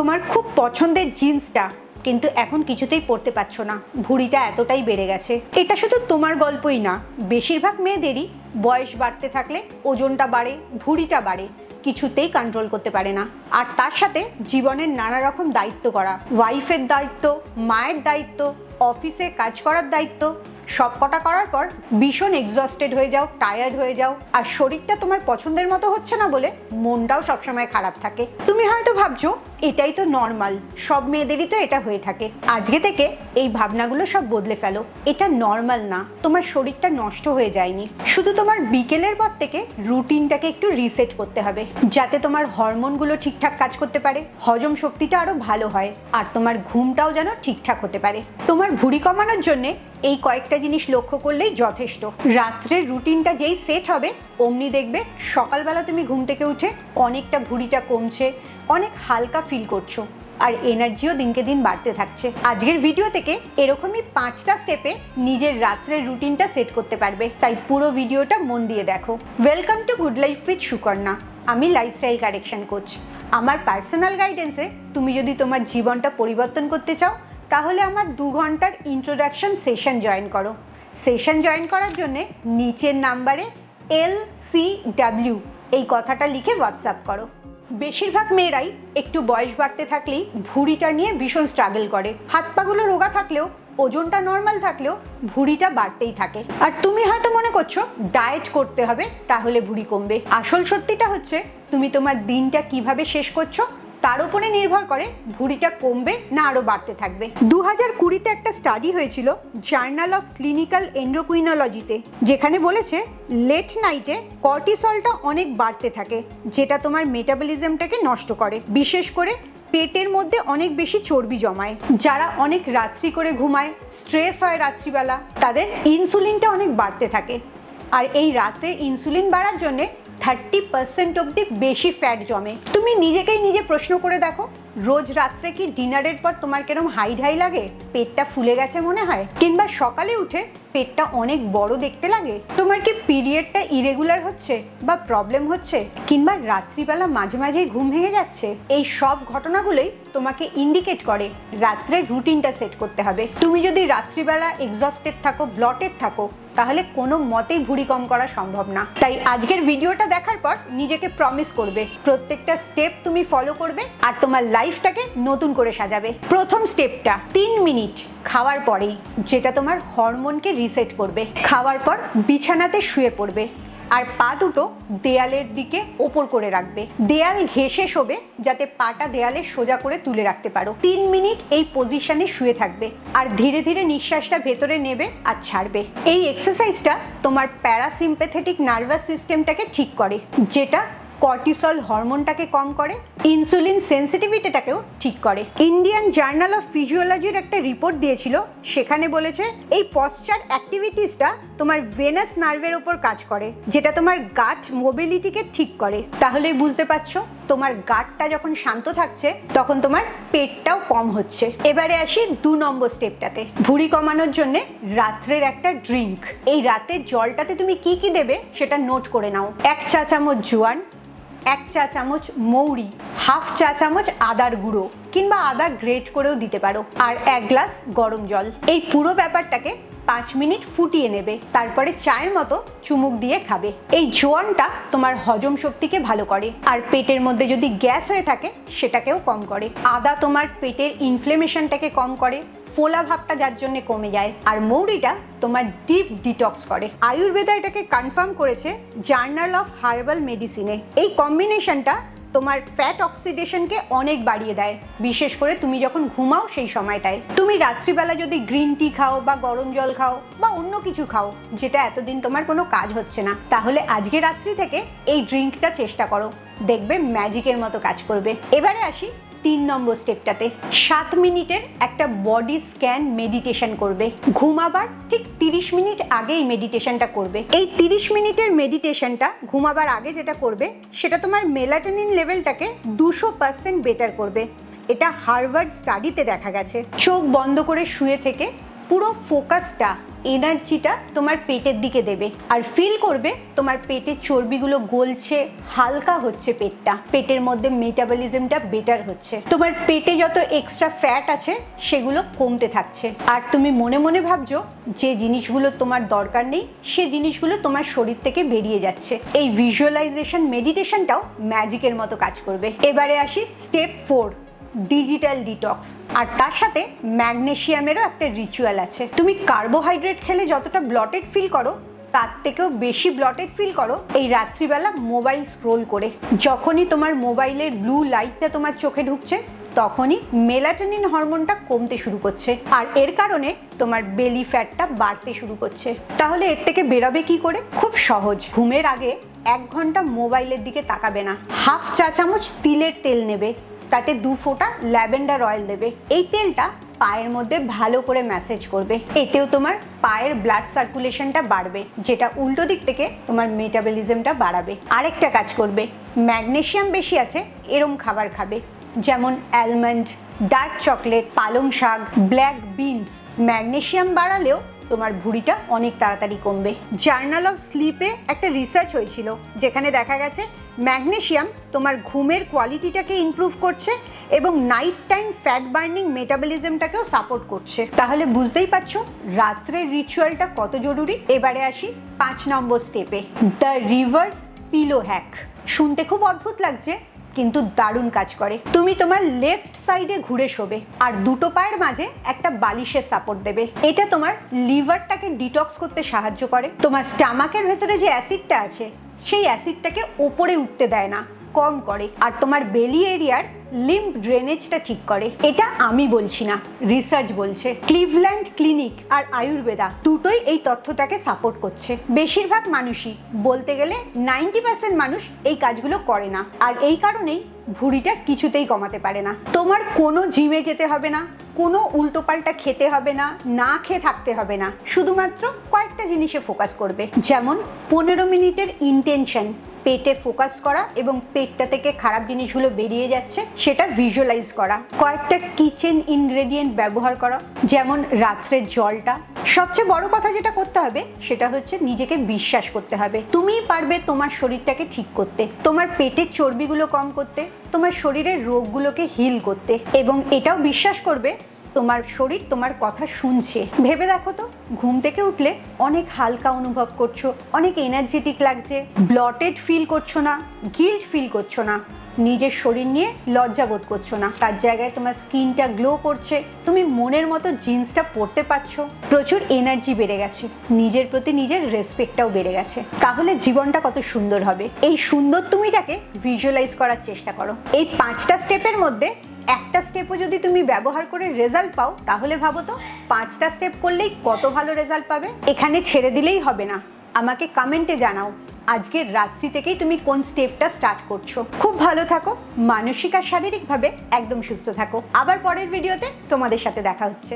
তোমার খুব পছন্দের জিন্সটা কিন্তু এখন কিছুতেই পরতে পারছো না, ভুঁড়িটা এতটাই বেড়ে গেছে। এটা শুধু তোমার গল্পই না, বেশিরভাগ মেয়েদেরই বয়স বাড়তে থাকলে ওজনটা বাড়ে, ভুঁড়িটা বাড়ে, কিছুতেই কন্ট্রোল করতে পারে না। আর তার সাথে জীবনের নানা রকম দায়িত্ব করা, ওয়াইফের দায়িত্ব, মায়ের দায়িত্ব, অফিসে কাজ করার দায়িত্ব, সব কটা করার পর ভীষণ এক্সস্টেড হয়ে যাও, টায়ার্ড হয়ে যাও, আর শরীরটা তোমার পছন্দের মতো হচ্ছে না বলে মনটাও সবসময় খারাপ থাকে। তুমি হয়তো ভাবছো এটাই তো নর্মাল, সব মেয়েদেরই তো এটা হয়ে থাকে। আজকে থেকে এই ভাবনাগুলো সব বদলে ফেলো। এটা নর্মাল না, তোমার শরীরটা নষ্ট হয়ে যায়নি, শুধু তোমার বিকেলের পর থেকে রুটিনটাকে একটু রিসেট করতে হবে, যাতে তোমার হরমোনগুলো ঠিকঠাক কাজ করতে পারে, হজম শক্তিটা আরো ভালো হয়, আর তোমার ঘুমটাও যেন ঠিকঠাক হতে পারে। তোমার ভুঁড়ি কমানোর জন্য এই কয়েকটা জিনিস লক্ষ্য করলেই যথেষ্ট। রাত্রের রুটিনটা যেই সেট হবে অমনি দেখবে সকালবেলা তুমি ঘুম থেকে উঠে অনেকটা ভুঁড়িটা কমছে, অনেক হালকা ফিল করছো, আর এনার্জিও দিনকে দিন বাড়তে থাকছে। আজকের ভিডিও থেকে এরকমই 5টা স্টেপে নিজের রাত্রের রুটিনটা সেট করতে পারবে, তাই পুরো ভিডিওটা মন দিয়ে দেখো। Welcome to good life with Sukanya. আমি লাইফস্টাইল কারেকশন কোচ। আমার পার্সোনাল গাইডেন্সে তুমি যদি তোমার জীবনটা পরিবর্তন করতে চাও তাহলে আমার 2 ঘন্টার ইন্ট্রোডাকশন সেশন জয়েন করো। সেশন জয়েন করার জন্য নিচের নাম্বারে LCW এই কথাটা লিখে হোয়াটসঅ্যাপ করো। বেশিরভাগ মেয়েরাই একটু বয়স বাড়তে থাকলেই ভুঁড়িটা নিয়ে ভীষণ স্ট্রাগল করে। হাত পাগুলো রোগা থাকলেও, ওজনটা নর্মাল থাকলেও ভুঁড়িটা বাড়তেই থাকে। আর তুমি হয়তো মনে করছো ডায়েট করতে হবে তাহলে ভুঁড়ি কমবে। আসল সত্যিটা হচ্ছে তুমি তোমার দিনটা কিভাবে শেষ করছো তার উপরে নির্ভর করে ভুঁড়িটা কমবে না আরো বাড়তে থাকবে। 2020-তে একটা স্টাডি হয়েছিল জার্নাল অফ ক্লিনিক্যাল এন্ডোক্রিনোলজিতে, যেখানে বলেছে লেট নাইটে কর্টিসলটা অনেক বাড়তে থাকে, যেটা তোমার মেটাবলিজমটাকে নষ্ট করে, বিশেষ করে পেটের মধ্যে অনেক বেশি চর্বি জমায়। যারা অনেক রাত্রি করে ঘুমায়, স্ট্রেস হয় রাত্রিবেলা, তাদের ইনসুলিনটা অনেক বাড়তে থাকে। আর এই রাতে ইনসুলিন বাড়ার জন্যে 30% অবধি বেশি ফ্যাট জমে। তুমি নিজেকেই নিজে প্রশ্ন করে দেখো, রোজ রাত্রে কি ডিনারের পর তোমার কেরম হাই ঢাই লাগে, পেটটা ফুলে গেছে মনে হয়, কিংবা সকালে উঠে পেটটা অনেক বড় দেখতে লাগে? তোমার কি পিরিয়ডটা ইরেগুলার হচ্ছে বা প্রবলেম হচ্ছে, কিংবা রাত্রিবেলা মাঝে মাঝেই ঘুম ভেঙে যাচ্ছে? এই সব ঘটনাগুলোই তোমাকে ইন্ডিকেট করে রাত্রের রুটিনটা সেট করতে হবে। তুমি যদি রাত্রিবেলা এক্সস্টেড থাকো, ব্লটেড থাকো, তাহলে কোনো মতেই ভুঁড়ি কম করা সম্ভব না। তাই আজকের ভিডিওটা দেখার পর নিজেকে প্রমিস করবে প্রত্যেকটা স্টেপ তুমি ফলো করবে আর তোমার লাইফটাকে নতুন করে সাজাবে। প্রথম স্টেপটা 3 মিনিট খাওয়ার পরেই, যেটা তোমার হরমোনকে রিসেট করবে। খাওয়ার পর বিছানাতে শুয়ে পড়বে আর পা দুটো দেয়ালের দিকে ওপর করে রাখবে, দেয়াল ঘেঁষে শোবে, যাতে পাটা দেয়ালে সোজা করে তুলে রাখতে পারো। 3 মিনিট এই পজিশনে শুয়ে থাকবে আর ধীরে ধীরে নিঃশ্বাসটা ভেতরে নেবে আর ছাড়বে। এই এক্সারসাইজটা তোমার প্যারাসিম্প্যাথেটিক নার্ভাস সিস্টেমটাকে ঠিক করে, যেটা কর্টিসল হরমোনটাকে কম করে, ইনসুলিন সেন্সিটিভিটিটাকেও ঠিক করে। ইন্ডিয়ান জার্নাল অফ ফিজিওলজির একটা রিপোর্ট দিয়েছিল, সেখানে বলেছে এই পশ্চার অ্যাক্টিভিটিসটা তোমার ভেনাস নার্ভের ওপর কাজ করে, যেটা তোমার গাট মোবিলিটিকে ঠিক করে। তাহলেই বুঝতে পারছো তোমার গাটটা যখন শান্ত থাকছে তখন তোমার পেটটাও কম হচ্ছে। এবারে আসি 2 নম্বর স্টেপটাতে, ভুঁড়ি কমানোর জন্য রাত্রের একটা ড্রিঙ্ক। এই রাতের জলটাতে তুমি কি কি দেবে সেটা নোট করে নাও। 1 চা চামচ জোয়ান, 1 চা চামচ মৌরি, 1/2 চা চামচ আদার গুঁড়ো কিংবা আদা গ্রেট করেও দিতে পারো, আর 1 গ্লাস গরম জল। এই পুরো ব্যাপারটাকে 5 মিনিট ফুটিয়ে নেবে, তারপরে চায়ের মতো চুমুক দিয়ে খাবে। এই জোয়ানটা তোমার হজম শক্তিকে ভালো করে, আর পেটের মধ্যে যদি গ্যাস হয়ে থাকে সেটাকেও কম করে। আদা তোমার পেটের ইনফ্লেমেশনটাকে কম করে, ফোলা ভাবটা যার জন্য কমে যায়, আর মৌরিটা তোমার ডিপ ডিটক্স করে। আয়ুর্বেদা এটাকে কনফার্ম করেছে জার্নাল অফ হার্বাল মেডিসিনে। এই কম্বিনেশনটা তোমার ফ্যাট অক্সিডেশনকে অনেক বাড়িয়ে দেয়, বিশেষ করে তুমি যখন ঘুমাও সেই সময়টায়। তুমি রাত্রিবেলা যদি গ্রিন টি খাও বা গরম জল খাও বা অন্য কিছু খাও যেটা এতদিন তোমার কোনো কাজ হচ্ছে না, তাহলে আজকে রাত্রি থেকে এই ড্রিঙ্কটা চেষ্টা করো, দেখবে ম্যাজিকের মতো কাজ করবে। এবারে আসি 3 নম্বর স্টেপটাতে। 7 মিনিটের একটা বডি স্ক্যান মেডিটেশন করবে। ঘুমাবার ঠিক 30 মিনিট আগে এই মেডিটেশনটা করবে। এই 30 মিনিটের মেডিটেশনটা ঘুমাবার আগে যেটা করবে সেটা তোমার মেলাটোনিন লেভেলটাকে 200% বেটার করবে। এটা হার্ভার্ড স্টাডিতে দেখা গেছে। চোখ বন্ধ করে শুয়ে থেকে পুরো ফোকাসটা, এনার্জিটা তোমার পেটের দিকে দেবে আর ফিল করবে তোমার পেটের চর্বিগুলো গলছে, হালকা হচ্ছে পেটটা, পেটের মধ্যে মেটাবলিজমটা বেটার হচ্ছে, তোমার পেটে যত এক্সট্রা ফ্যাট আছে সেগুলো কমতে থাকছে। আর তুমি মনে মনে ভাবছো যে জিনিসগুলো তোমার দরকার নেই সে জিনিসগুলো তোমার শরীর থেকে বেরিয়ে যাচ্ছে। এই ভিজুয়ালাইজেশন মেডিটেশনটাও ম্যাজিকের মতো কাজ করবে। এবারে আসি স্টেপ 4, ডিজিটাল ডিটক্স। আর তার সাথে ম্যাগনেসিয়ামেরও একটা রিচুয়াল আছে। তুমি কার্বোহাইড্রেট খেলে যতটা ব্লটেড ফিল করো তার থেকেও বেশি ব্লটেড ফিল করো এই রাত্রিবেলা মোবাইল স্ক্রোল করে। যখনই তোমার মোবাইলের ব্লু লাইটটা তোমার চোখে ঢুকছে তখনই মেলাটোনিন হরমোনটা কমতে শুরু করছে আর এর কারণে তোমার বেলি ফ্যাটটা বাড়তে শুরু করছে। তাহলে এর থেকে বেরোবে কি করে? খুব সহজ। ঘুমের আগে 1 ঘন্টা মোবাইলের দিকে তাকাবে না। হাফ চা চামচ তিলের তেল নেবে, তাতে 2 ফোঁটা ল্যাভেন্ডার অয়েল দেবে। এই তেলটা পায়ের মধ্যে ভালো করে ম্যাসেজ করবে। এতেও তোমার পায়ের ব্লাড সার্কুলেশনটা বাড়বে, যেটা উল্টো দিক থেকে তোমার মেটাবলিজমটা বাড়াবে। আরেকটা কাজ করবে, ম্যাগনেসিয়াম বেশি আছে এরম খাবার খাবে, যেমন অ্যালমন্ড, ডার্ক চকলেট, পালং শাক, ব্ল্যাক বিনস। ম্যাগনেসিয়াম বাড়ালেও তোমার ভুঁড়িটা অনেক তাড়াতাড়ি কমবে। জার্নাল অফ স্লিপে একটা রিসার্চ হয়েছিল যেখানে দেখা গেছে ম্যাগনেসিয়াম তোমার ঘুমের কোয়ালিটিটাকে ইমপ্রুভ করছে এবং নাইট টাইম ফ্যাট বার্নিং মেটাবলিজমটাকেও সাপোর্ট করছে। তাহলে বুঝতেই পারছো রাত্রের রিচুয়ালটা কত জরুরি। এবারে আসি 5 নম্বর স্টেপে, দ্য রিভার্স পিলো হ্যাক। শুনতে খুব অদ্ভুত লাগছে কিন্তু দারুণ কাজ করে। তুমি তোমার লেফট সাইডে ঘুরে শোবে আর দুটো পায়ের মাঝে একটা বালিশের সাপোর্ট দেবে। এটা তোমার লিভারটাকে ডিটক্স করতে সাহায্য করে। তোমার স্টামাকের ভেতরে যে অ্যাসিডটা আছে সেই অ্যাসিডটাকে ওপরে উঠতে দেয় না, কম করে। আর তোমার বেলি এরিয়ার লিম্ফ ড্রেনেজটা ঠিক করে। এটা আমি বলছি না, রিসার্চ বলছে। ক্লিভল্যান্ড ক্লিনিক আর আয়ুর্বেদা দুটোই এই তথ্যটাকে সাপোর্ট করছে। বেশিরভাগ মানুষই, বলতে গেলে 90% মানুষ এই কাজগুলো করে না আর এই কারণেই ভুঁড়িটা কিছুতেই কমাতে পারে না। তোমার কোনো জিমে যেতে হবে না, কোনো উল্টোপাল্টা খেতে হবে না, না খেয়ে থাকতে হবে না। শুধুমাত্র কয়েকটা জিনিসে ফোকাস করবে, যেমন 15 মিনিটের ইন্টেনশন, পেটে ফোকাস করা এবং পেটটা থেকে খারাপ জিনিসগুলো বেরিয়ে যাচ্ছে সেটা ভিজুয়ালাইজ করা। কয়েকটা কিচেন ইনগ্রেডিয়েন্ট ব্যবহার করা, যেমন রাত্রের জলটা। সবচেয়ে বড় কথা যেটা করতে হবে সেটা হচ্ছে নিজেকে বিশ্বাস করতে হবে তুমিই পারবে তোমার শরীরটাকে ঠিক করতে, তোমার পেটের চর্বিগুলো কম করতে, তোমার শরীরের রোগগুলোকে হিল করতে। এবং এটাও বিশ্বাস করবে তোমার শরীর তোমার কথা শুনছে। ভেবে দেখো তো, ঘুম থেকে উঠলে অনেক হালকা অনুভব করছো, অনেক এনার্জেটিক লাগছে, ব্লটেড ফিল করছো না, গিল্ট ফিল করছো না, নিজের শরীর নিয়ে লজ্জা বোধ করছো না, তার জায়গায় তোমার স্কিনটা গ্লো করছে, তুমি মনের মতো জিন্সটা পরতে পারছো, প্রচুর এনার্জি বেড়ে গেছে, নিজের প্রতি নিজের রেসপেক্টটাও বেড়ে গেছে। তাহলে জীবনটা কত সুন্দর হবে। এই সুন্দর তুমিটাকে ভিজুয়ালাইজ করার চেষ্টা করো। এই 5টা স্টেপের মধ্যে একটা স্টেপও যদি তুমি ব্যবহার করে রেজাল্ট পাও তাহলে ভাবো তো 5টা স্টেপ করলেই কত ভালো রেজাল্ট পাবে। এখানে ছেড়ে দিলেই হবে না, আমাকে কমেন্টে জানাও আজকের রাত্রি থেকেই তুমি কোন স্টেপটা স্টার্ট করছো। খুব ভালো থাকো, মানসিক আর শারীরিকভাবে একদম সুস্থ থাকো। আবার পরের ভিডিওতে তোমাদের সাথে দেখা হচ্ছে।